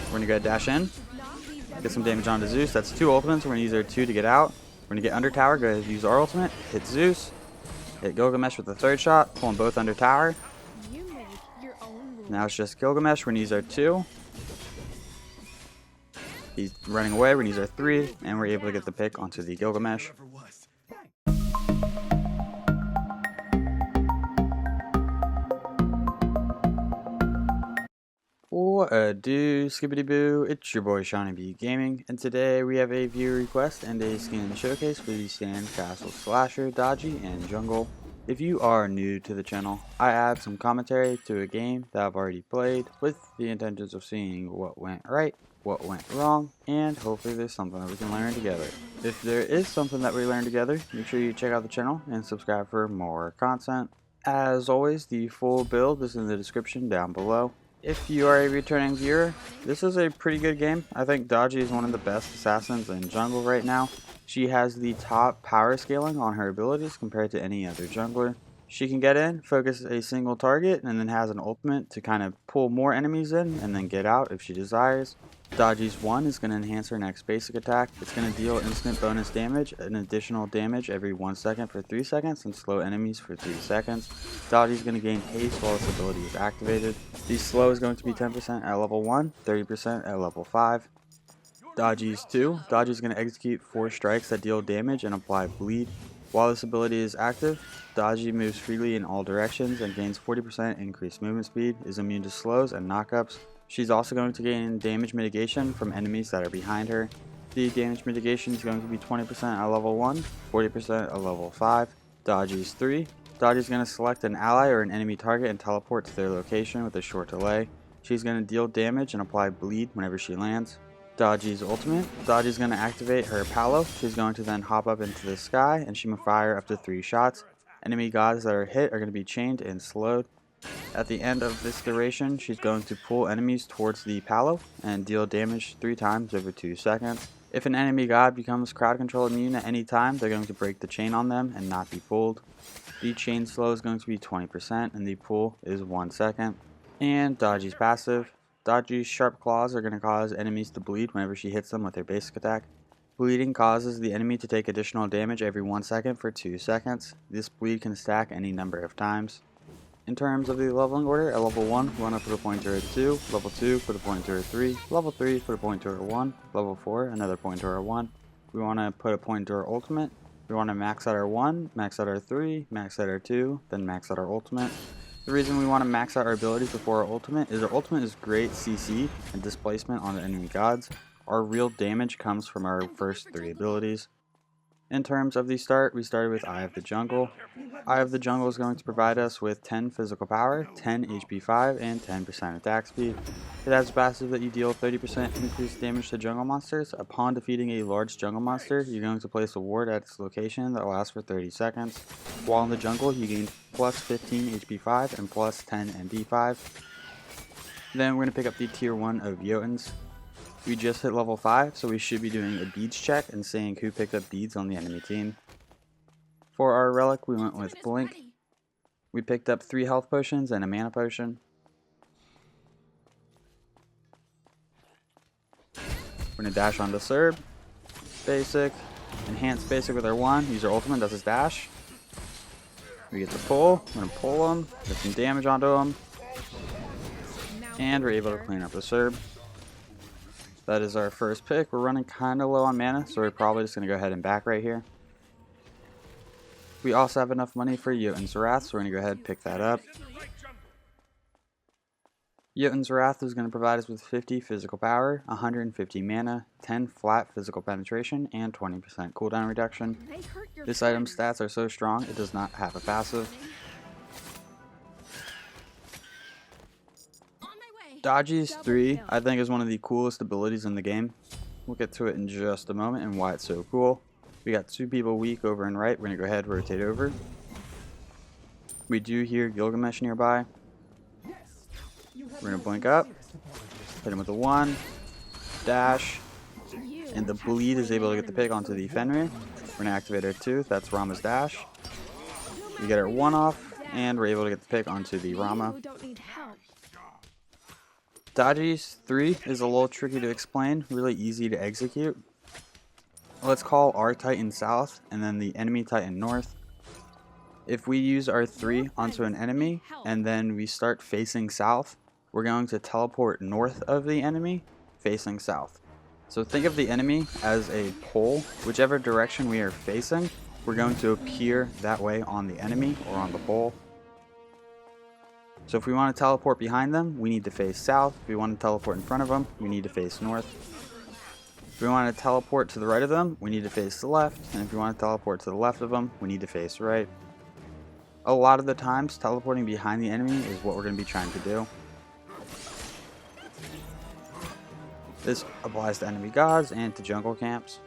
We're going to go dash in. Get some damage onto Zeus. That's 2 ultimates. We're going to use our 2 to get out. We're going to get under tower. Go ahead and use our ultimate. Hit Zeus. Hit Gilgamesh with the 3rd shot. Pull them both under tower. Now it's just Gilgamesh. We're going to use our 2. He's running away. We're going to use our 3. And we're able to get the pick onto the Gilgamesh. What a do, skibbity boo, it's your boy Shawnee B Gaming, and today we have a viewer request and a skin showcase for the Sandcastle Slasher, Dodgy, and Jungle. If you are new to the channel, I add some commentary to a game that I've already played with the intentions of seeing what went right, what went wrong, and hopefully there's something that we can learn together. If there is something that we learn together, make sure you check out the channel and subscribe for more content. As always, the full build is in the description down below. If you are a returning viewer, this is a pretty good game. I think Dodgy is one of the best assassins in jungle right now. She has the top power scaling on her abilities compared to any other jungler. She can get in, focus a single target, and then has an ultimate to kind of pull more enemies in and then get out if she desires. Dodgy's 1 is going to enhance her next basic attack. It's going to deal instant bonus damage, an additional damage every 1 second for 3 seconds, and slow enemies for 3 seconds. Dodgy's going to gain haste while this ability is activated. The slow is going to be 10% at level 1, 30% at level 5. Dodgy's 2. Dodgy's going to execute 4 strikes that deal damage and apply bleed. While this ability is active, Dodgy moves freely in all directions and gains 40% increased movement speed, is immune to slows and knockups. She's also going to gain damage mitigation from enemies that are behind her. The damage mitigation is going to be 20% at level 1, 40% at level 5. Dodgy's 3. Dodgy's going to select an ally or an enemy target and teleport to their location with a short delay. She's going to deal damage and apply bleed whenever she lands. Dodgy's ultimate. Dodgy's going to activate her Palo. She's going to then hop up into the sky and she will fire up to 3 shots. Enemy gods that are hit are going to be chained and slowed. At the end of this duration, she's going to pull enemies towards the Palo and deal damage 3 times over 2 seconds. If an enemy god becomes crowd control immune at any time, they're going to break the chain on them and not be pulled. The chain slow is going to be 20% and the pull is 1 second. And Dodgy's passive. Dodgy's sharp claws are going to cause enemies to bleed whenever she hits them with her basic attack. Bleeding causes the enemy to take additional damage every 1 second for 2 seconds. This bleed can stack any number of times. In terms of the leveling order, at level 1, we want to put a pointer at 2, level 2, put a pointer at 3, level 3, put a pointer at 1, level 4, another pointer at 1. We want to put a pointer at ultimate. We want to max out our 1, max out our 3, max out our 2, then max out our ultimate. The reason we want to max out our abilities before our ultimate is our ultimate is great CC and displacement on the enemy gods. Our real damage comes from our first 3 abilities. In terms of the start, we started with Eye of the Jungle. Eye of the Jungle is going to provide us with 10 physical power, 10 HP 5, and 10% attack speed. It has a passive that you deal 30% increased damage to jungle monsters. Upon defeating a large jungle monster, you're going to place a ward at its location that lasts for 30 seconds. While in the jungle, you gain plus 15 HP 5 and plus 10 ND 5. Then we're going to pick up the tier 1 of Jotunns. We just hit level 5, so we should be doing a beads check and seeing who picked up beads on the enemy team. For our relic, we went with Blink. We picked up 3 health potions and a mana potion. We're going to dash onto Serb. Basic. Enhance basic with our 1. Use our ultimate, that's his dash. We get the pull. We're going to pull him. Get some damage onto him. And we're able to clean up the Serb. That is our first pick. We're running kind of low on mana, so we're probably just going to go ahead and back right here. We also have enough money for Jotunn's Wrath, so we're going to go ahead and pick that up. Jotunn's Wrath is going to provide us with 50 physical power, 150 mana, 10 flat physical penetration, and 20% cooldown reduction. This item's stats are so strong, it does not have a passive. Dodgy's 3, I think, is one of the coolest abilities in the game. We'll get to it in just a moment and why it's so cool. We got 2 people weak over and right. We're going to go ahead and rotate over. We do hear Gilgamesh nearby. We're going to blink up. Hit him with a 1. Dash. And the bleed is able to get the pick onto the Fenrir. We're going to activate our 2. That's Rama's dash. We get our 1 off. And we're able to get the pick onto the Rama. Dodgy's 3 is a little tricky to explain, really easy to execute. Let's call our Titan south and then the enemy Titan north. If we use our 3 onto an enemy and then we start facing south, we're going to teleport north of the enemy facing south. So think of the enemy as a pole. Whichever direction we are facing, we're going to appear that way on the enemy or on the pole. So if we want to teleport behind them, we need to face south. If we want to teleport in front of them, we need to face north. If we want to teleport to the right of them, we need to face the left. And if we want to teleport to the left of them, we need to face right. A lot of the times, teleporting behind the enemy is what we're going to be trying to do. This applies to enemy gods and to jungle camps.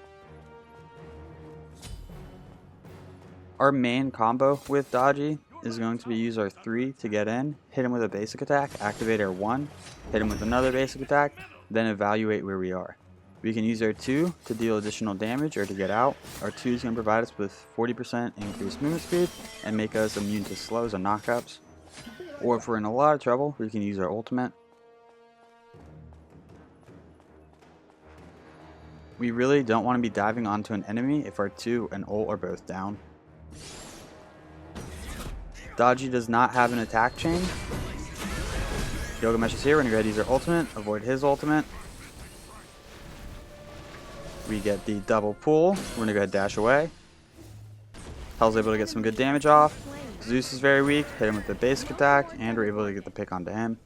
Our main combo with Dodgy is going to be use our 3 to get in, hit him with a basic attack, activate our 1, hit him with another basic attack, then evaluate where we are. We can use our 2 to deal additional damage or to get out. Our 2 is going to provide us with 40% increased movement speed and make us immune to slows and knockups. Or if we're in a lot of trouble, we can use our ultimate. We really don't want to be diving onto an enemy if our 2 and ult are both down. Dodgy does not have an attack chain. Gilgamesh is here. We're going to go ahead and use our ultimate, avoid his ultimate. We get the double pull. We're going to go ahead and dash away. Hell's able to get some good damage off. Zeus is very weak. Hit him with the basic attack, and we're able to get the pick onto him.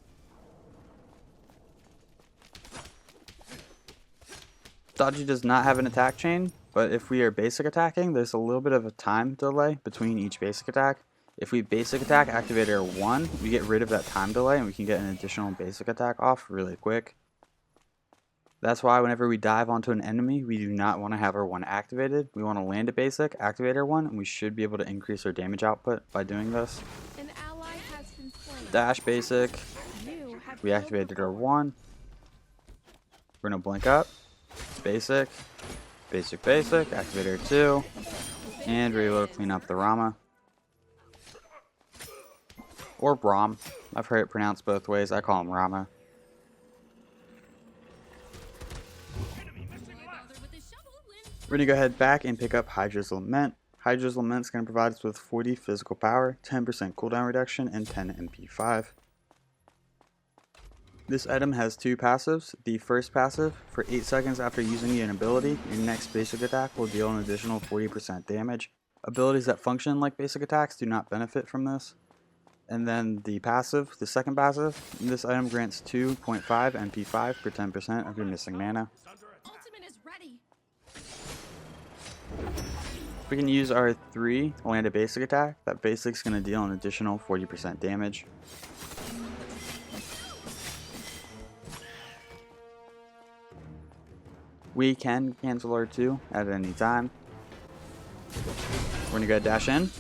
Dodgy does not have an attack chain, but if we are basic attacking, there's a little bit of a time delay between each basic attack. If we basic attack, activate our 1, we get rid of that time delay and we can get an additional basic attack off really quick. That's why whenever we dive onto an enemy, we do not want to have our 1 activated. We want to land a basic, activate our 1, and we should be able to increase our damage output by doing this. An ally has been slain. Dash basic, we activated our 1. We're going to blink up, basic, basic, basic, activate our 2, and we're able to clean up the Rama. Or Braum. I've heard it pronounced both ways. I call him Rama. We're going to go ahead back and pick up Hydra's Lament. Hydra's Lament is going to provide us with 40 physical power, 10% cooldown reduction, and 10 MP5. This item has 2 passives. The first passive, for 8 seconds after using an ability, your next basic attack will deal an additional 40% damage. Abilities that function like basic attacks do not benefit from this. And then the passive, the second passive, this item grants 2.5 MP5 for 10% of your missing mana. Ultimate is ready. We can use our 3 to land a basic attack. That basic's going to deal an additional 40% damage. We can cancel our 2 at any time. We're going to go dash in.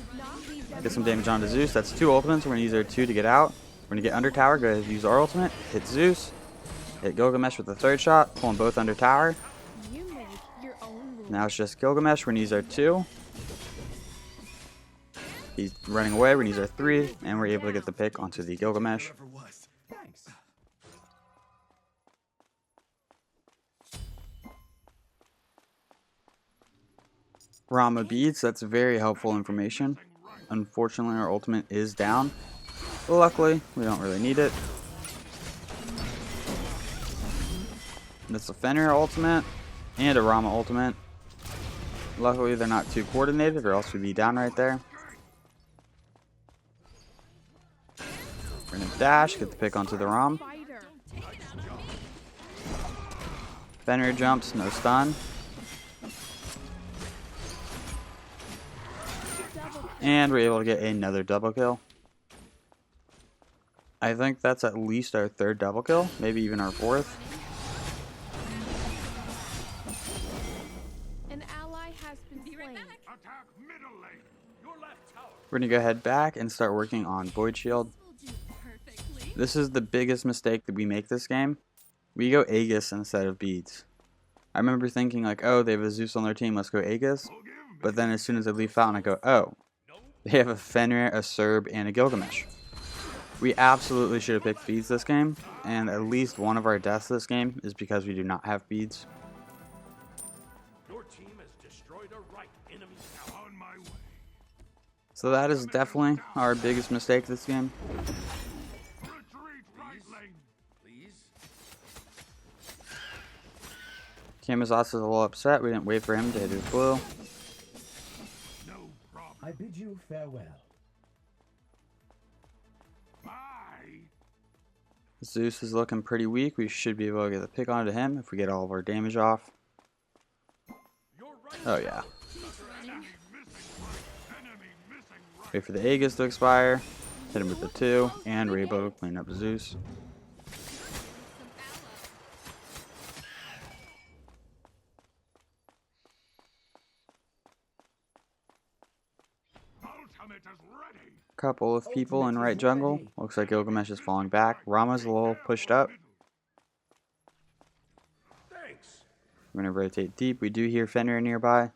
Get some damage onto Zeus. That's 2 ultimates. We're going to use our 2 to get out. We're going to get under tower. Go ahead and use our ultimate. Hit Zeus. Hit Gilgamesh with the 3rd shot. Pull them both under tower. Now it's just Gilgamesh. We're going to use our 2. He's running away. We're going to use our 3. And we're able to get the pick onto the Gilgamesh. Rama beads. That's very helpful information. Unfortunately, our ultimate is down. But luckily, we don't really need it. That's a Fenrir ultimate and a Rama ultimate. Luckily, they're not too coordinated, or else we'd be down right there. We're gonna dash, get the pick onto the Ram. Fenrir jumps, no stun. And we're able to get another double kill. I think that's at least our 3rd double kill, maybe even our 4th. An ally has been slain. We're going to go ahead back and start working on Void Shield. This is the biggest mistake that we make this game. We go Aegis instead of beads. I remember thinking like, oh, they have a Zeus on their team, let's go Aegis. But then as soon as I leave Fountain, I go, oh, they have a Fenrir, a Serb, and a Gilgamesh. We absolutely should have picked beads this game, and at least one of our deaths this game is because we do not have beads. Your team has destroyed a right enemy tower. On my way. So that is definitely our biggest mistake this game. Retreat, right lane. Please. Camazos is a little upset. We didn't wait for him to hit his blue. No problem. I bid you farewell. Bye. Zeus is looking pretty weak. We should be able to get the pick onto him if we get all of our damage off. Your right Oh yeah. enemy missing right. Enemy missing right. Wait for the Aegis to expire. Hit him with the 2, and we're able to clean up Zeus. Ultimate is ready. Couple of people in right jungle. Looks like Gilgamesh is falling back. Rama's a little pushed up. Thanks. We're going to rotate deep. We do hear Fenrir nearby.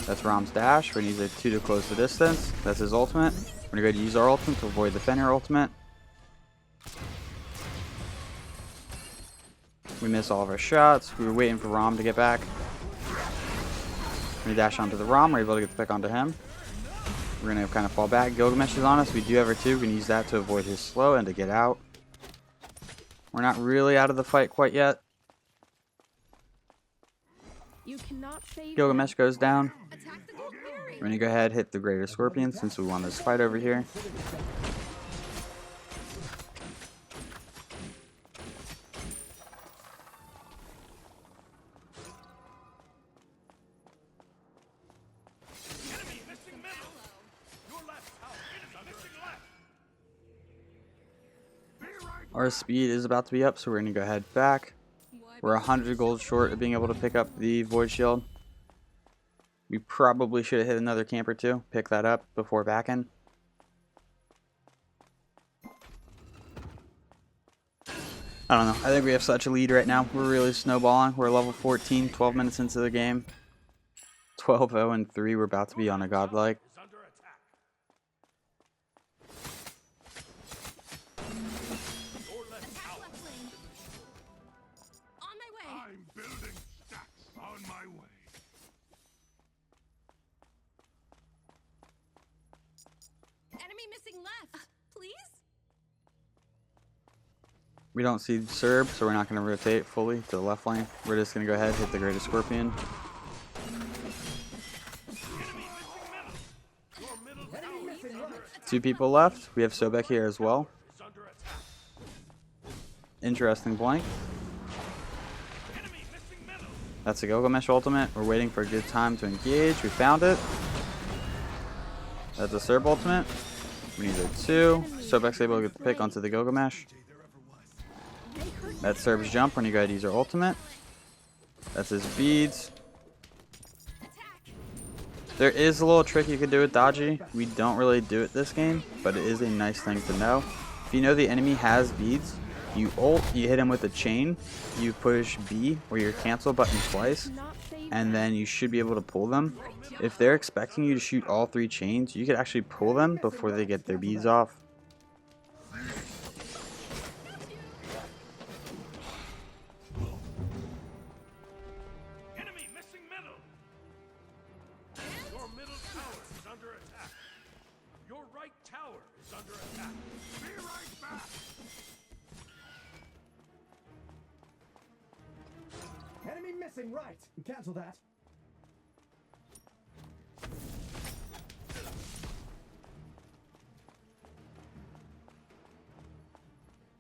That's Ram's dash. We need the 2 to close the distance. That's his ultimate. We're going to go to use our ultimate to avoid the Fenrir ultimate. We miss all of our shots. We were waiting for Ram to get back. We dash onto the Ram. We're able to get the pick onto him. We're going to kind of fall back. Gilgamesh is on us. We do have our 2. We can use that to avoid his slow and to get out. We're not really out of the fight quite yet. You cannot save Gilgamesh goes down. Attack the Gold Fury. We're going to go ahead and hit the Greater Scorpion since we won this fight over here. Enemy missing middle. Your left tower. Enemy missing left. Be right. Our speed is about to be up, so we're going to go ahead back. We're 100 gold short of being able to pick up the Void Shield. We probably should have hit another camp or 2. Pick that up before backing. I don't know. I think we have such a lead right now. We're really snowballing. We're level 14, 12 minutes into the game. 12-0 and 3. We're about to be on a godlike. Is under attack. Your left tower. Left lane. On my way. I'm building stacks. On my way. Enemy missing left. Please? We don't see Serb, so we're not going to rotate fully to the left lane. We're just going to go ahead and hit the Greater Scorpion. Your middle tower is under attack. 2 people left. We have Sobek here as well. Is under attack. Interesting blank. Enemy missing middle. That's a Gilgamesh ultimate. We're waiting for a good time to engage. We found it. That's a Serb ultimate. We need a 2. Sobek's able to get the pick onto the Gilgamesh. That's Serb's jump when you gotta use our ultimate. That's his beads. There is a little trick you can do with dodgy. We don't really do it this game, but it is a nice thing to know. If you know the enemy has beads, you ult, you hit him with a chain, you push B or your cancel button twice, Not save and then you should be able to pull them. If they're expecting you to shoot all 3 chains, you could actually pull them before they get their beads off. Enemy missing middle. Your middle tower is under attack. Your right tower is under attack. Be right back. Enemy missing right. Cancel that.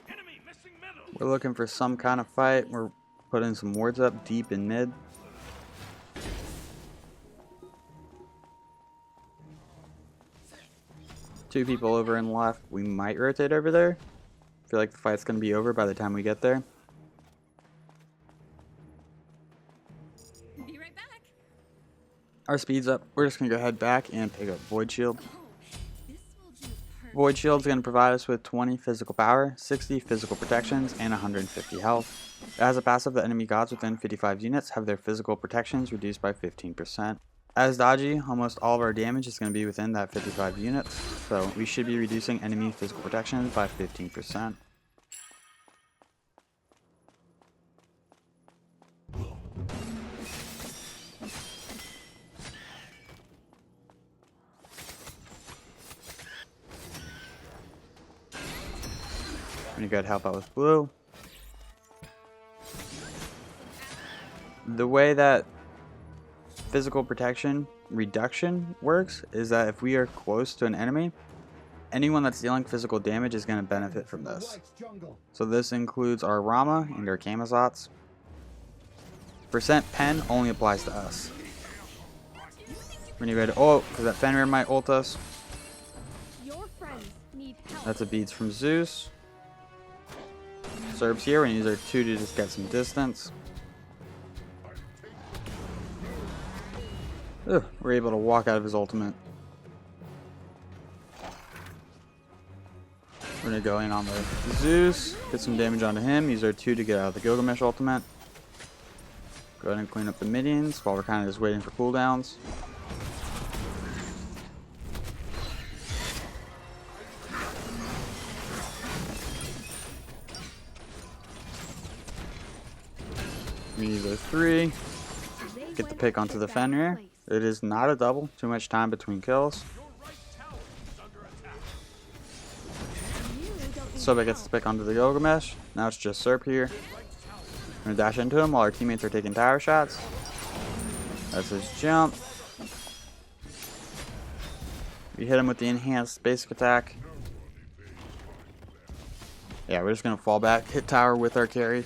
Enemy missing middle. We're looking for some kind of fight. We're putting some wards up deep in mid. Two people over in left. We might rotate over there. I feel like the fight's going to be over by the time we get there. Be right back. Our speed's up. We're just going to go head back and pick up Void Shield. Oh, this will do perfect. Void Shield's going to provide us with 20 physical power, 60 physical protections, and 150 health. As a passive, the enemy gods within 55 units have their physical protections reduced by 15%. As dodgy, almost all of our damage is going to be within that 55 units, so we should be reducing enemy physical protection by 15%. I'm going to go ahead and help out with blue. The way that physical protection reduction works is that if we are close to an enemy, anyone that's dealing physical damage is going to benefit from this. So this includes our Rama and our Camazotz. Percent pen only applies to us. When you're ready to ult, because that Fenrir might ult us. Your friends need help. That's a beads from Zeus. Serbs here, we're going to use our 2 to just get some distance. Ugh, we're able to walk out of his ultimate. We're going to go in on the Zeus, get some damage onto him, use our 2 to get out of the Gilgamesh ultimate. Go ahead and clean up the minions while we're kind of just waiting for cooldowns. We use our 3, get the pick onto the Fenrir. It is not a double, too much time between kills. Soba gets the pick onto the Gilgamesh. Now it's just Serp here. I'm gonna dash into him while our teammates are taking tower shots. That's his jump. We hit him with the enhanced basic attack. Yeah, we're just gonna fall back, hit tower with our carry.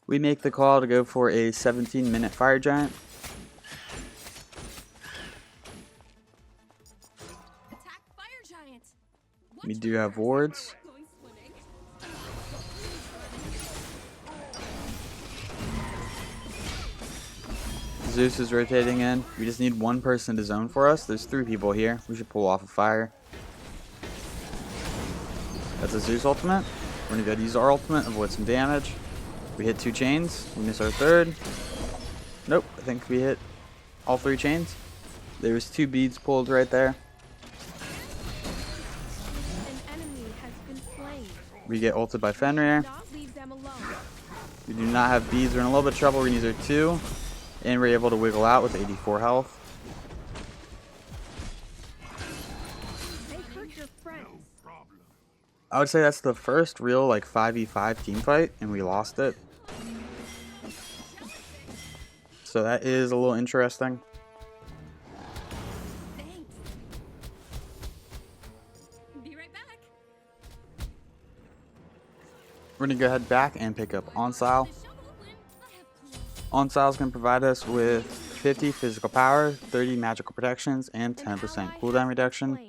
We make the call to go for a 17-minute fire giant. Attack fire giant. We do have wards. Going swimming. Zeus is rotating in. We just need one person to zone for us. There's 3 people here. We should pull off a fire. That's a Zeus ultimate. We're gonna go to use our ultimate, avoid some damage. We hit 2 chains. We miss our 3rd. Nope, I think we hit all 3 chains. There was 2 beads pulled right there. An enemy has been slain. We get ulted by Fenrir. Not leave them alone. We do not have beads. We're in a little bit of trouble. We're gonna use our 2. And we're able to wiggle out with 84 health. They hurt your friends. I would say that's the first real like 5v5 team fight, and we lost it. So that is a little interesting. Thanks. Be right back. We're gonna go ahead back and pick up Ancile. The shovel when I have clothes. Ancile is gonna provide us with 50 physical power, 30 magical protections, and 10% cooldown reduction.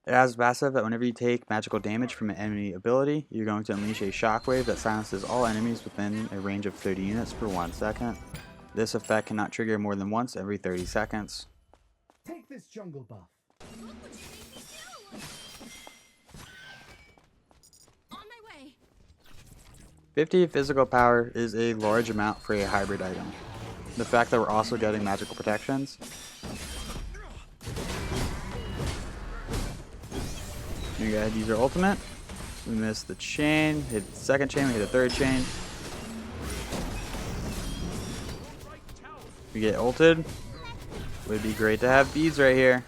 It has a passive that whenever you take magical damage from an enemy ability, you're going to unleash a shockwave that silences all enemies within a range of 30 units per 1 second. This effect cannot trigger more than once every 30 seconds. Take this jungle buff. What would you make me do? On my way. 50 physical power is a large amount for a hybrid item. The fact that we're also getting magical protections. We go ahead and use our ultimate. We missed the chain, hit the 2nd chain, we hit the 3rd chain. We get ulted. Would be great to have beads right here.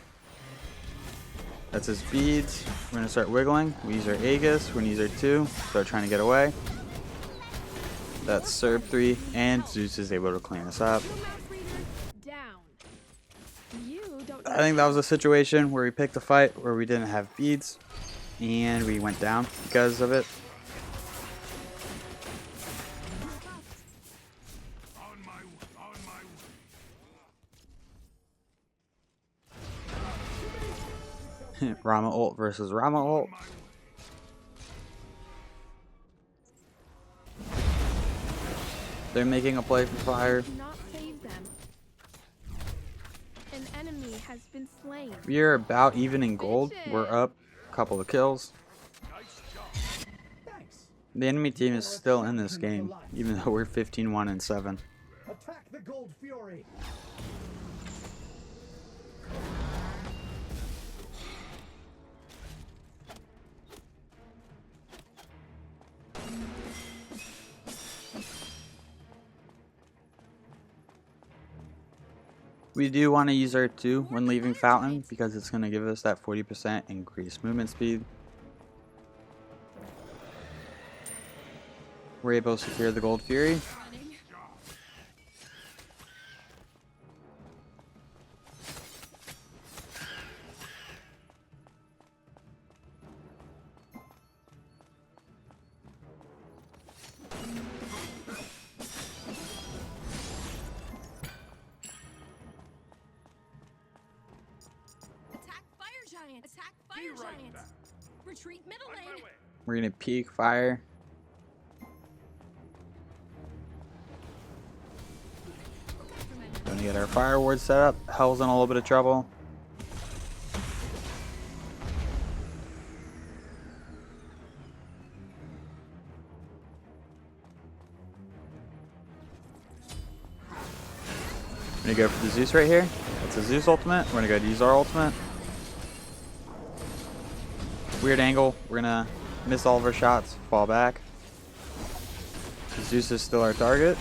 That's his beads. We're gonna start wiggling. We use our Aegis, we're gonna use our 2, start trying to get away. That's Serb 3, and Zeus is able to clean us up. Down. You don't I think that was a situation where we picked a fight where we didn't have beads, and we went down because of it. On my way. Rama ult versus Rama ult. They're making a play for fire. do not save them. An enemy has been slain. We are about even in gold. We're up a couple of kills. Thanks. The enemy team is still in this game, even though we're 15-1-7. Attack the Gold Fury. We do want to use our 2 when leaving Fountain because it's going to give us that 40% increased movement speed. We're able to secure the Gold Fury. Attack fire giants. Retreat middle lane. We're gonna peek fire. Gonna get our fire ward set up. Hell's in a little bit of trouble. I'm gonna go for the Zeus right here. It's a Zeus ultimate. We're gonna go to use our ultimate. Weird angle. We're gonna miss all of our shots. Fall back. Zeus is still our target.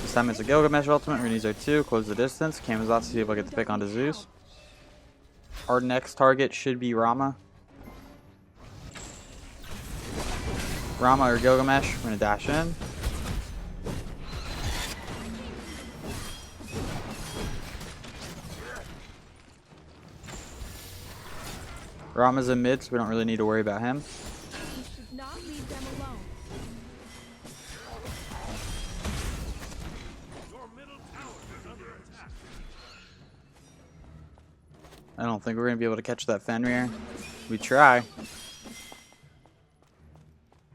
This time it's a Gilgamesh ultimate. We're gonna use our 2. Close the distance. Kamizatsu able to get the pick onto Zeus. Our next target should be Rama. Rama or Gilgamesh. We're gonna dash in. Rama's in mid, so we don't really need to worry about him. You should not leave them alone. Your middle tower is under attack. I don't think we're going to be able to catch that Fenrir. We try.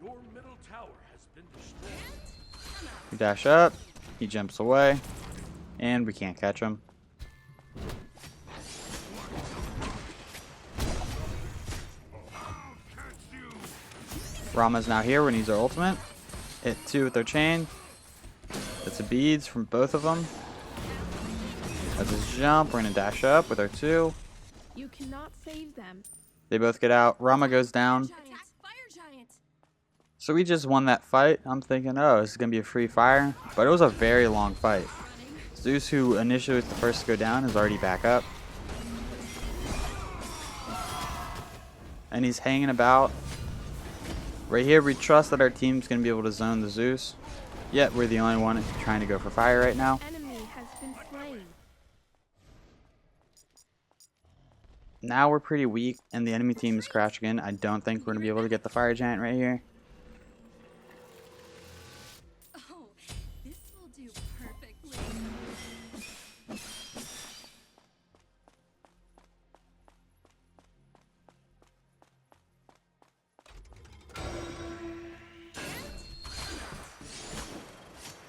Your middle tower has been destroyed. We dash up. He jumps away. And we can't catch him. Rama's now here when he's our ultimate. Hit 2 with their chain. That's a beads from both of them. That's his jump. We're going to dash up with our 2. You cannot save them. They both get out. Rama goes down. Attack fire giants. So we just won that fight. I'm thinking, oh, this is going to be a free fire. But it was a very long fight. Zeus, who initially was the first to go down, is already back up. And he's hanging about. Right here, we trust that our team's going to be able to zone the Zeus. Yet, we're the only one trying to go for fire right now. Enemy has been slain. Now we're pretty weak, and the enemy team is crashing in. I don't think we're going to be able to get the fire giant right here. Oh, this will do perfectly.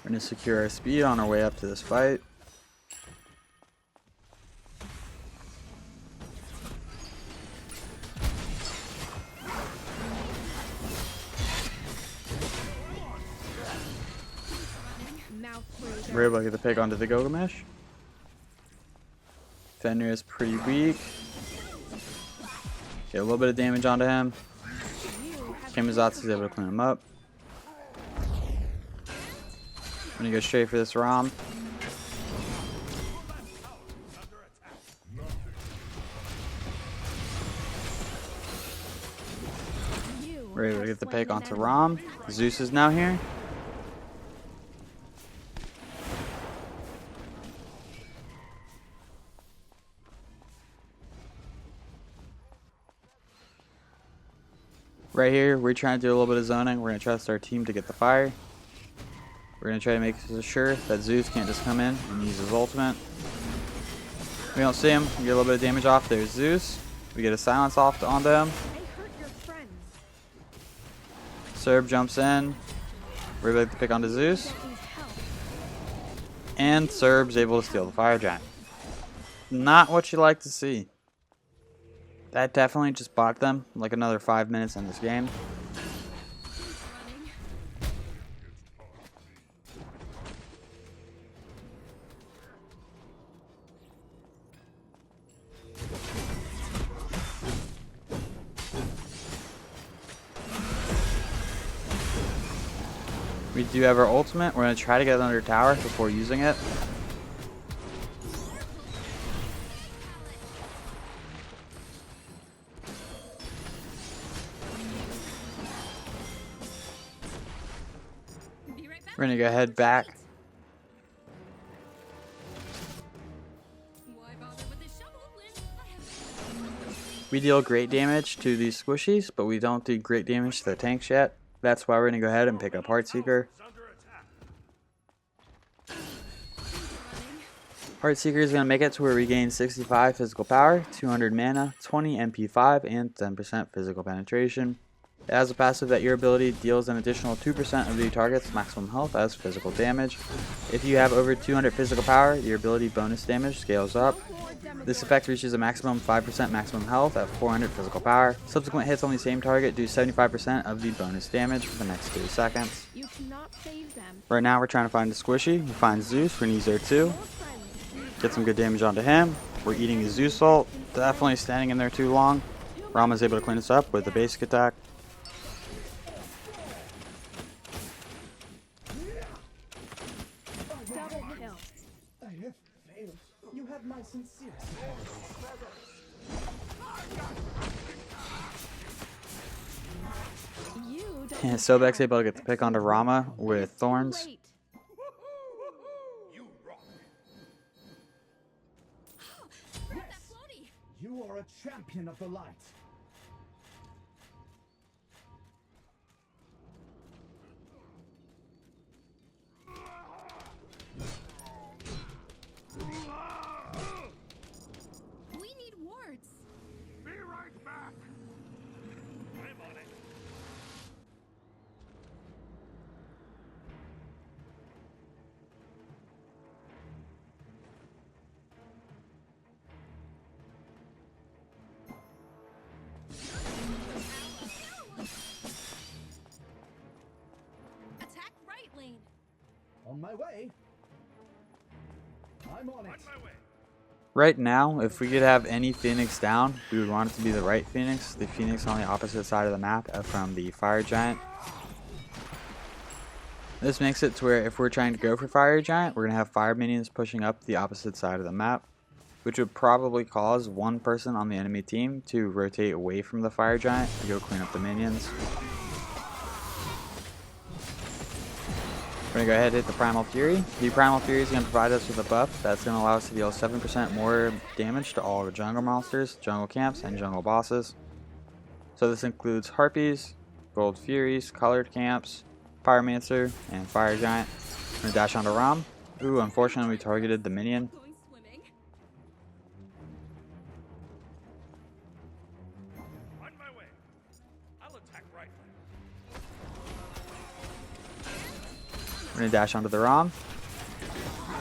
We're going to secure our speed on our way up to this fight. We're able to get the pick onto the Gilgamesh. Fenrir is pretty weak. Get a little bit of damage onto him. Kamizatsu is able to clean him up. I'm gonna go straight for this Rom. We're able to get the pick onto Rom. Zeus is now here. Right here, we're trying to do a little bit of zoning. We're going to trust our team to get the fire. We're going to try to make sure that Zeus can't just come in and use his ultimate. We don't see him. We get a little bit of damage off. There's Zeus. We get a silence off onto him. Serb jumps in. We're able to pick onto Zeus. And Serb's able to steal the fire giant. Not what you like to see. That definitely just bought them like another 5 minutes in this game. We do have our ultimate. We're going to try to get under tower before using it. Be right back. We're going to go head back. Why bother with this shovel when I have We deal great damage to these squishies, but we don't do great damage to the tanks yet. That's why we're going to go ahead and pick up Heartseeker. Is under attack. Heartseeker is going to make it to where we gain 65 physical power, 200 mana, 20 MP5, and 10% physical penetration. It has a passive that your ability deals an additional 2% of the target's maximum health as physical damage. If you have over 200 physical power, your ability bonus damage scales up. This effect reaches a maximum 5% maximum health at 400 physical power. Subsequent hits on the same target do 75% of the bonus damage for the next 3 seconds. You cannot save them. Right now we're trying to find a squishy. We find Zeus, we're going to use there too. Get some good damage onto him. We're eating the Zeus ult. Definitely standing in there too long. Rama's able to clean us up with the basic attack. Double kill. I have failed. You have my sincere You don't And Sobek's able to get the pick onto Rama with thorns. Great. You rock. that floaty. You are a champion of the light. We need wards. Be right back. I'm on it. Attack right lane. On my way. I'm on it. On my way. Right now, if we could have any Phoenix down, we would want it to be the right Phoenix. The Phoenix on the opposite side of the map from the Fire Giant. This makes it to where if we're trying to go for Fire Giant, we're going to have fire minions pushing up the opposite side of the map, which would probably cause one person on the enemy team to rotate away from the Fire Giant to go clean up the minions. We're going to go ahead and hit the Primal Fury. The Primal Fury is going to provide us with a buff that's going to allow us to deal 7% more damage to all the jungle monsters, jungle camps, and jungle bosses. So this includes Harpies, Gold Furies, Colored Camps, Pyromancer, and Fire Giant. We're going to dash onto Ram. Ooh, unfortunately we targeted the minion. Going swimming. On my way. I'll attack right lane. We're going to dash onto the Ram.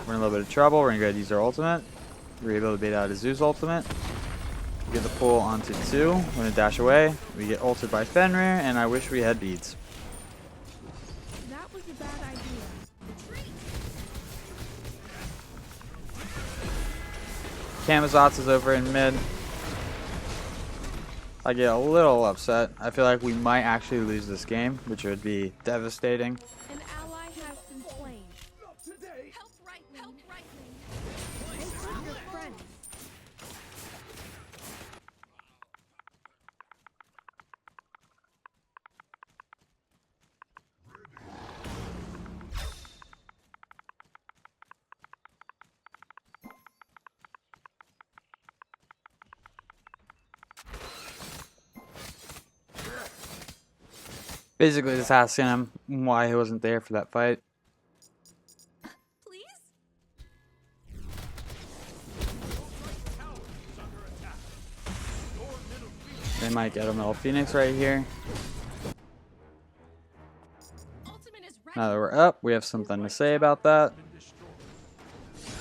We're in a little bit of trouble. We're going to go ahead and use our ultimate. We're able to bait out a Zeus ultimate. Get the pull onto 2. We're going to dash away. We get ulted by Fenrir, and I wish we had beads. That was a bad idea. Camazotz is over in mid. I get a little upset. I feel like we might actually lose this game, which would be devastating. An ally has been slain. Not today. Help right lane. Include your friends. Basically just asking him why he wasn't there for that fight. Please? Tower is under attack. Your middle field They might get a middle Phoenix right here. Ultimate is ready. Now that we're up, we have something to say about that. has been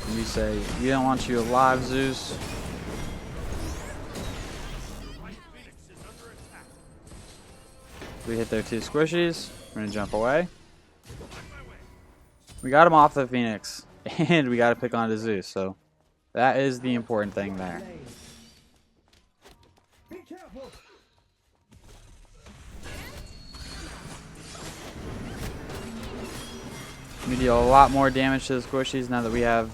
destroyed. You say, you don't want you alive, Zeus. Right Phoenix is under attack. We hit their 2 squishies. We're going to jump away. On my way. We got him off the Phoenix. And we got to pick on to Zeus. So that is the important thing there. Be careful. We deal a lot more damage to the squishies now that we have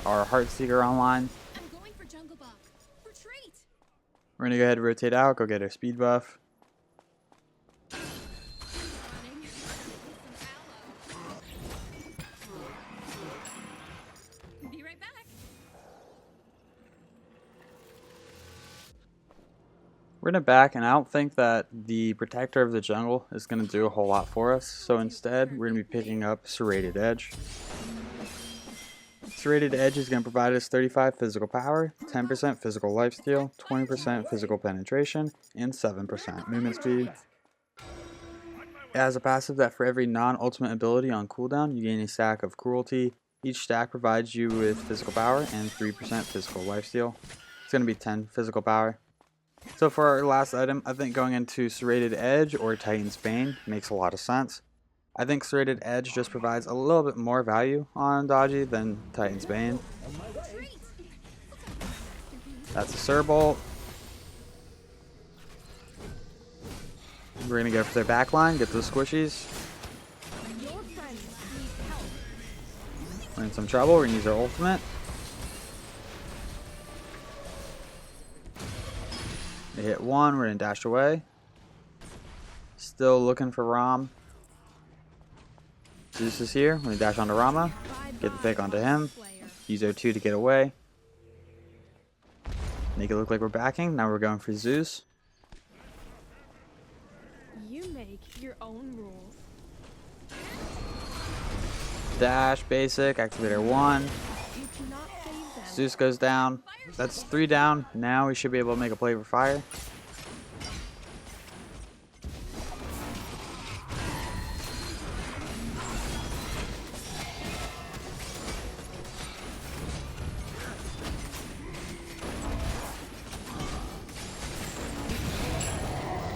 our Heartseeker online. I'm going for jungle buff. Retreat. We're gonna go ahead and rotate out, go get our speed buff. Running. Be right back. We're gonna back, and I don't think that the Protector of the Jungle is gonna do a whole lot for us. So instead, we're gonna be picking up Serrated Edge. Serrated Edge is gonna provide us 35 physical power, 10% physical lifesteal, 20% physical penetration, and 7% movement speed. It has a passive that for every non-ultimate ability on cooldown, you gain a stack of Cruelty. Each stack provides you with physical power and 3% physical lifesteal. It's gonna be 10 physical power. So for our last item, I think going into Serrated Edge or Titan's Bane makes a lot of sense. I think Serrated Edge just provides a little bit more value on Dodgy than Titan's Bane. Retreat. That's a Surbolt. We're going to go for their backline, get those squishies. Your friends need help. We're in some trouble, we're going to use our ultimate. They hit one, we're going to dash away. Still looking for Rom. Zeus is here, we're going to dash onto Rama. Get the pick onto him. Use O2 to get away. Make it look like we're backing. Now we're going for Zeus. You make your own rules. Dash, basic, activator 1. You cannot save them. Zeus goes down. That's 3 down. Now we should be able to make a play for fire.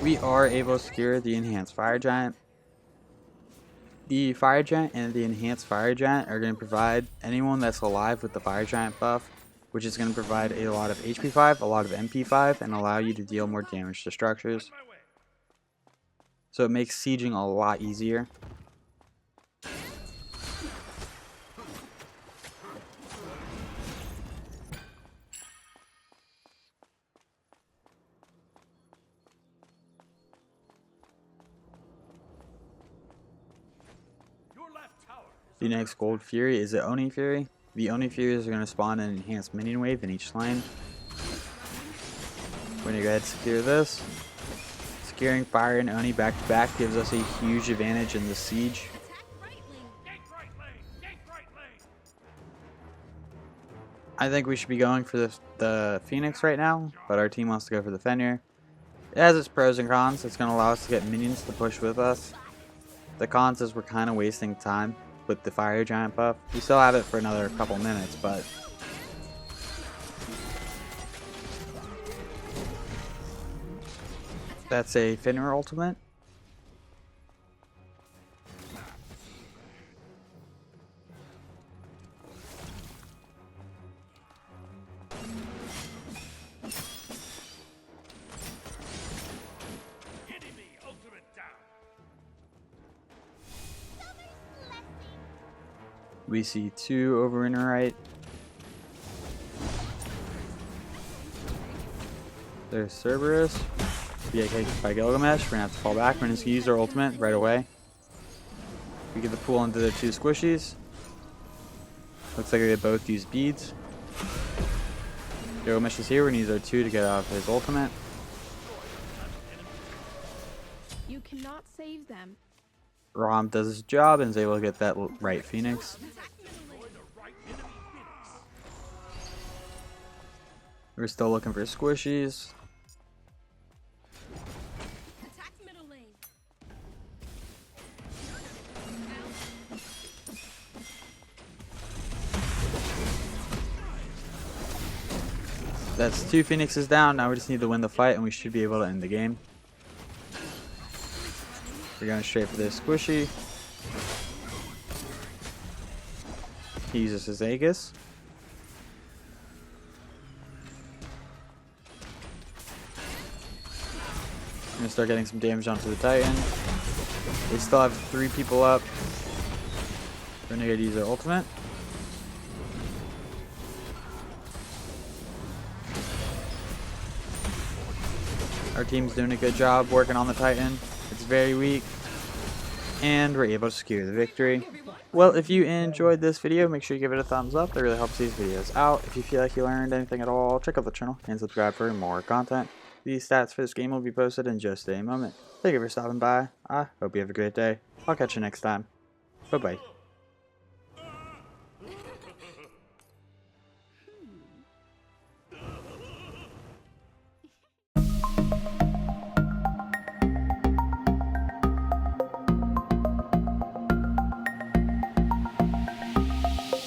We are able to secure the Enhanced Fire Giant. The Fire Giant and the Enhanced Fire Giant are going to provide anyone that's alive with the Fire Giant buff, which is going to provide a lot of HP 5, a lot of MP 5, and allow you to deal more damage to structures. So it makes sieging a lot easier. Your left tower is The next Gold Fury is the Oni Fury. The Oni Furies are going to spawn an enhanced minion wave in each lane. We're going to go ahead and secure this. Securing Fire and Oni back to back gives us a huge advantage in the siege. Attack right lane. gank right lane. Gank right lane. I think we should be going for the Phoenix right now, but our team wants to go for the Fenrir. It has its pros and cons. It's going to allow us to get minions to push with us. The cons is we're kind of wasting time with the Fire Giant buff. We still have it for another couple minutes, but that's a Fenrir ultimate. Enemy ultimate down. We see 2 over in the right. There's Cerberus. We get kicked by Gilgamesh. We're gonna have to fall back. We're gonna use our ultimate right away. We get the pool into the 2 squishies. Looks like they both use beads. Gilgamesh is here. We're gonna use our 2 to get out of his ultimate. You cannot save them. Rom does his job and is able to get that right Phoenix. Attack middle lane. The right enemy Phoenix. We're still looking for squishies. Attack middle lane. That's 2 Phoenixes down. Now we just need to win the fight and we should be able to end the game. We're going straight for this squishy. He uses his Aegis. I'm going to start getting some damage onto the Titan. We still have 3 people up. Renegade use their ultimate. Our team's doing a good job working on the Titan. It's very weak. And we're able to secure the victory. Well, if you enjoyed this video, make sure you give it a thumbs up. That really helps these videos out. If you feel like you learned anything at all, check out the channel and subscribe for more content. These stats for this game will be posted in just a moment. Thank you for stopping by. I hope you have a great day. I'll catch you next time. Bye-bye.